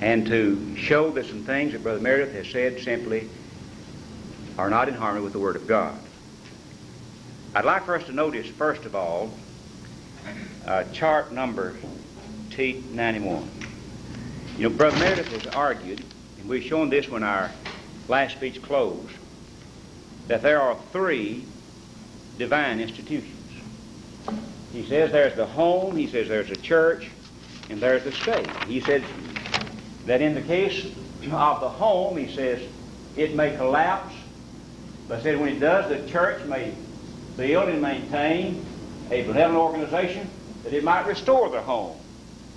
and to show that some things that Brother Merideth has said simply are not in harmony with the Word of God. I'd like for us to notice, first of all, chart number T91. You know, Brother Merideth has argued, and we've shown this when our last speech closed, that there are three divine institutions. He says there's the home, he says there's the church, and there's the state. He says that in the case of the home, he says it may collapse, but said when it does, the church may build and maintain a benevolent organization that it might restore the home.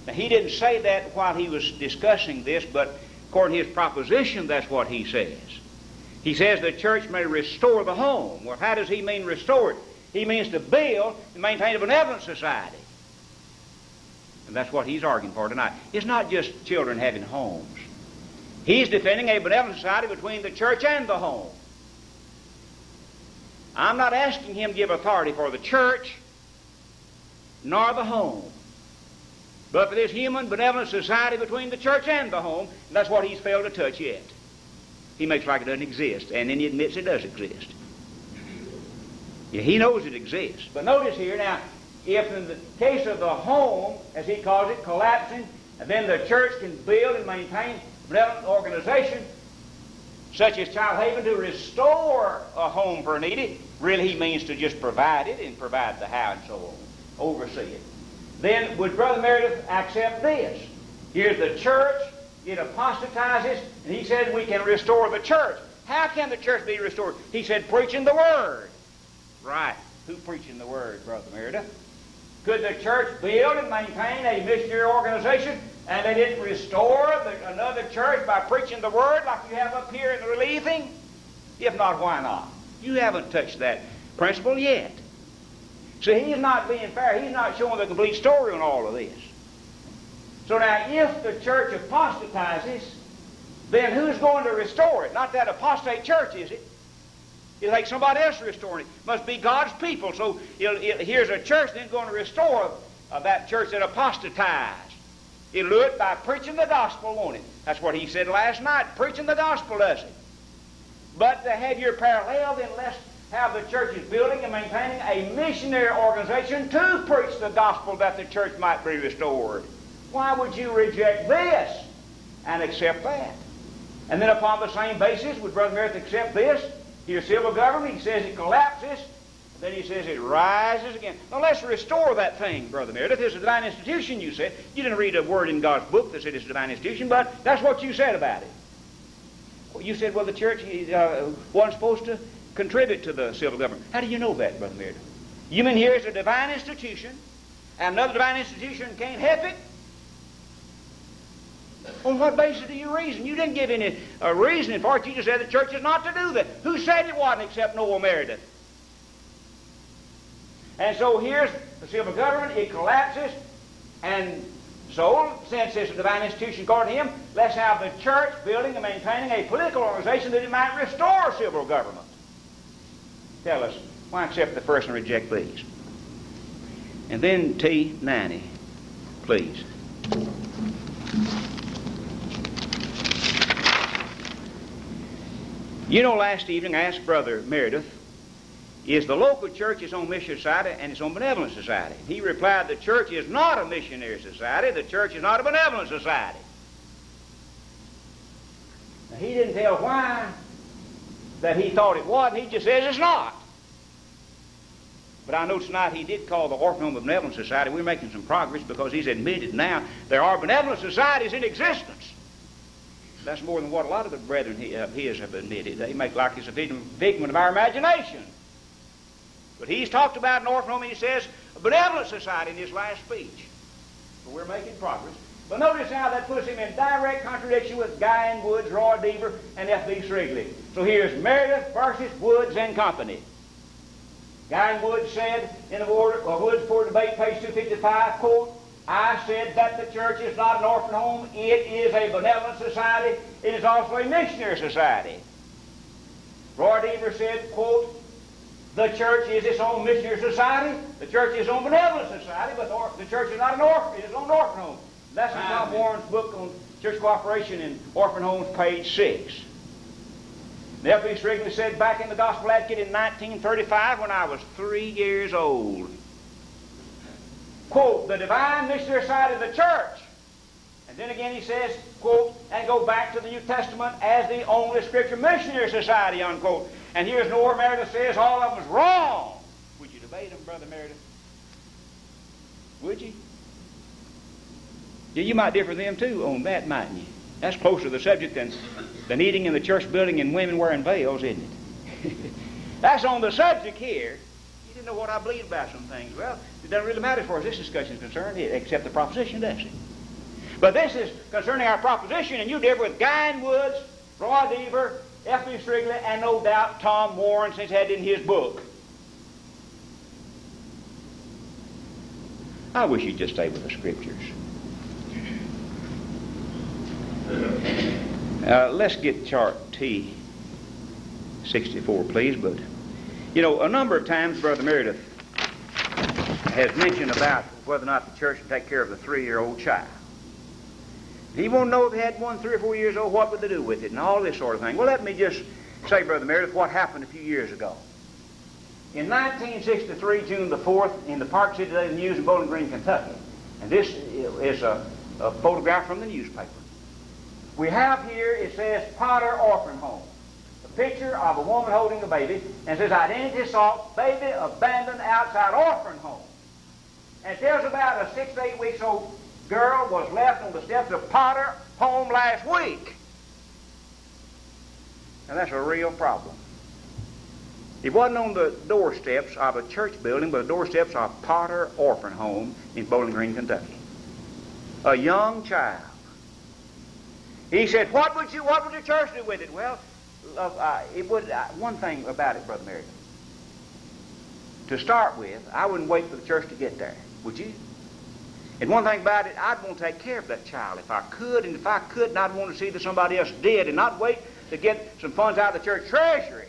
Now, he didn't say that while he was discussing this, but according to his proposition, that's what he says. He says the church may restore the home. Well, how does he mean restore it? He means to build and maintain a benevolent society. And that's what he's arguing for tonight. It's not just children having homes. He's defending a benevolent society between the church and the home. I'm not asking him to give authority for the church nor the home, but for this human benevolent society between the church and the home, and that's what he's failed to touch yet. He makes like it doesn't exist, and then he admits it does exist. Yeah, he knows it exists. But notice here now, if in the case of the home, as he calls it, collapsing, and then the church can build and maintain a benevolent organization, such as Childhaven, to restore a home for needy, really he means to just provide it and provide the how and so on, oversee it. Then would Brother Merideth accept this? Here's the church, it apostatizes, and he said we can restore the church. How can the church be restored? He said preaching the Word. Right. Who preaching the Word, Brother Merideth? Could the church build and maintain a missionary organization and they didn't restore another church by preaching the Word like you have up here in the relieving? If not, why not? You haven't touched that principle yet. See, he's not being fair. He's not showing the complete story on all of this. So now, if the church apostatizes, then who's going to restore it? Not that apostate church, is it? It'll take somebody else restoring it. It must be God's people. So here's a church then going to restore that church that apostatized. It'll do it by preaching the gospel, won't it? That's what he said last night. Preaching the gospel, does it? But to have your parallel, then let's have the churches building and maintaining a missionary organization to preach the gospel that the church might be restored. Why would you reject this and accept that? And then upon the same basis, would Brother Merideth accept this? Your civil government, he says it collapses, then he says it rises again. Now let's restore that thing, Brother Merideth. It's a divine institution, you said. You didn't read a word in God's book that said it's a divine institution, but that's what you said about it. Well, you said, well, the church wasn't supposed to contribute to the civil government. How do you know that, Brother Merideth? You mean here is a divine institution, and another divine institution can't help it? On what basis do you reason? You didn't give any reasoning for it. You just said the church is not to do that. Who said it wasn't except Noel Merideth? And so here's the civil government. It collapses. And so, since it's a divine institution according to him, let's have the church building and maintaining a political organization that it might restore civil government. Tell us, why accept the first and reject these? And then T90, please. You know, last evening I asked Brother Merideth, is the local church its own missionary society and its own benevolent society? He replied, the church is not a missionary society. The church is not a benevolent society. Now, he didn't tell why that he thought it was, and he just says it's not. But I know tonight he did call the Orphan Home a benevolent society. We're making some progress because he's admitted now there are benevolent societies in existence. That's more than what a lot of the brethren of his have admitted. They make like it's a figment of our imagination. But he's talked about an orphan home, and he says a benevolent society in his last speech. So we're making progress. But notice how that puts him in direct contradiction with Guy and Woods, Roy Deaver, and F.B. Srigley. So here's Merideth versus Woods and Company. Guy and Woods said in the Woods for Debate, page 255, quote, I said that the church is not an orphan home. It is a benevolent society. It is also a missionary society. Roy Deaver said, quote, the church is its own missionary society. The church is its own benevolent society, but the church is not an orphan. It is its own orphan home. That's in Tom Warren's book on Church Cooperation in Orphan Homes, page 6. The F.B. Strickland said, back in the Gospel Advocate in 1935 when I was 3 years old. Quote, the divine missionary side of the church. And then again he says, quote, and go back to the New Testament as the only Scripture missionary society, unquote. And here's Noel Merideth says all of them was wrong. Would you debate him, Brother Merideth? Would you? Yeah, you might differ with them too on that, mightn't you? That's closer to the subject than eating in the church building and women wearing veils, isn't it? That's on the subject here. You didn't know what I believe about some things. Well, it doesn't really matter as far as this discussion is concerned, except the proposition, does it? But this is concerning our proposition, and you differ with Guy Woods, Roy Deaver, F.B. Strickland, and no doubt Tom Warren, since he had it in his book. I wish you'd just stay with the Scriptures. Let's get chart T64, please. But, you know, a number of times Brother Merideth has mentioned about whether or not the church would take care of the 3-year-old child. He won't know if they had one 3 or 4 years old, what would they do with it, and all this sort of thing. Well, let me just say, Brother Merideth, what happened a few years ago. In 1963, June the 4th, in the Park City Daily News in Bowling Green, Kentucky, and this is a photograph from the newspaper. We have here, it says, Boles Orphans Home. A picture of a woman holding a baby, and it says, identity sought, baby abandoned outside orphan home. And it tells about a 6 to 8 weeks old girl was left on the steps of Boles Home last week. Now that's a real problem. It wasn't on the doorsteps of a church building, but the doorsteps of Boles Orphans Home in Bowling Green, Kentucky. A young child. He said, what would the church do with it? Well, it would. One thing about it, Brother Merideth. To start with, I wouldn't wait for the church to get there. Would you? And one thing about it, I'd want to take care of that child if I could, and if I couldn't, I'd want to see that somebody else did, and not wait to get some funds out of the church treasury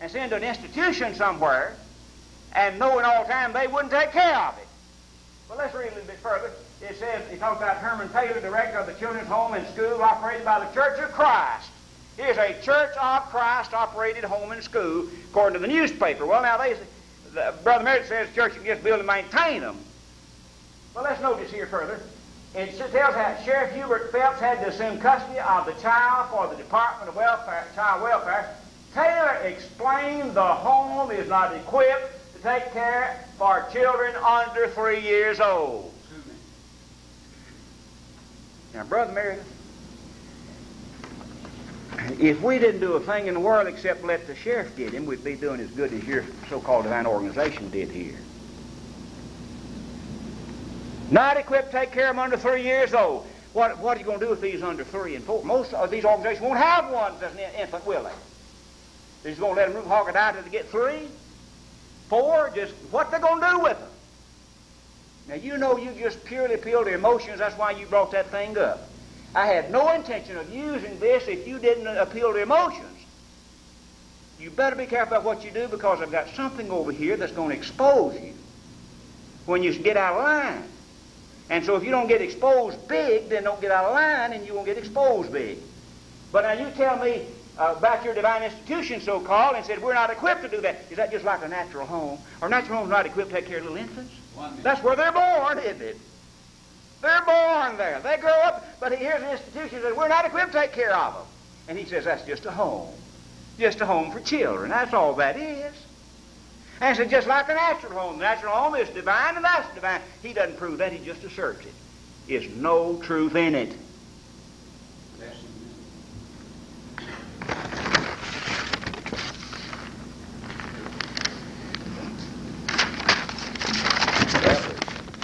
and send to an institution somewhere, and knowing all the time they wouldn't take care of it. Well, let's read a little bit further. It says, it talks about Herman Taylor, director of the Children's Home and School operated by the Church of Christ. Here's a Church of Christ operated home and school, according to the newspaper. Well, now, Brother Merideth says the church can just build and maintain them. Well, let's notice here further. It tells how Sheriff Hubert Phelps had to assume custody of the child for the Department of Child Welfare. Taylor explained the home is not equipped to take care for children under 3 years old. Now, Brother Merideth, if we didn't do a thing in the world except let the sheriff get him, we'd be doing as good as your so-called divine organization did here. Not equipped to take care of them under 3 years old. What are you going to do with these under 3 and 4? Most of these organizations won't have one that's an infant, will they? They're just going to let them hog it out till they get 3, 4, just what they're going to do with them. Now, you know you just purely appeal to emotions. That's why you brought that thing up. I had no intention of using this if you didn't appeal to emotions. You better be careful about what you do, because I've got something over here that's going to expose you when you get out of line. And so if you don't get exposed big, then don't get out of line, and you won't get exposed big. But now you tell me about your divine institution, so-called, and said we're not equipped to do that. Is that just like a natural home? Or natural home's not equipped to take care of little infants? That's where they're born, isn't it? They're born there. They grow up, but here's an institution that says we're not equipped to take care of them. And he says that's just a home. Just a home for children. That's all that is. And so just like a natural home. The natural home is divine, and that's divine. He doesn't prove that. He just asserts it. There's no truth in it.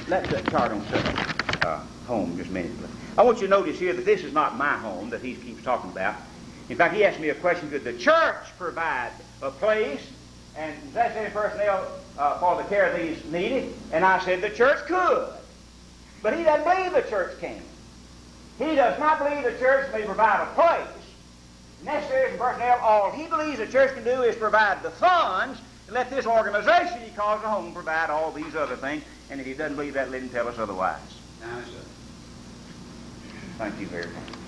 Let's chart on Sutton home just a minute. I want you to notice here that this is not my home that he keeps talking about. In fact, he asked me a question, could the church provide a place and necessary personnel for the care of these needy? And I said the church could. But he doesn't believe the church can. He does not believe the church may provide a place, necessary personnel. All he believes the church can do is provide the funds and let this organization he calls a home provide all these other things. And if he doesn't believe that, let him tell us otherwise. Thank you very much.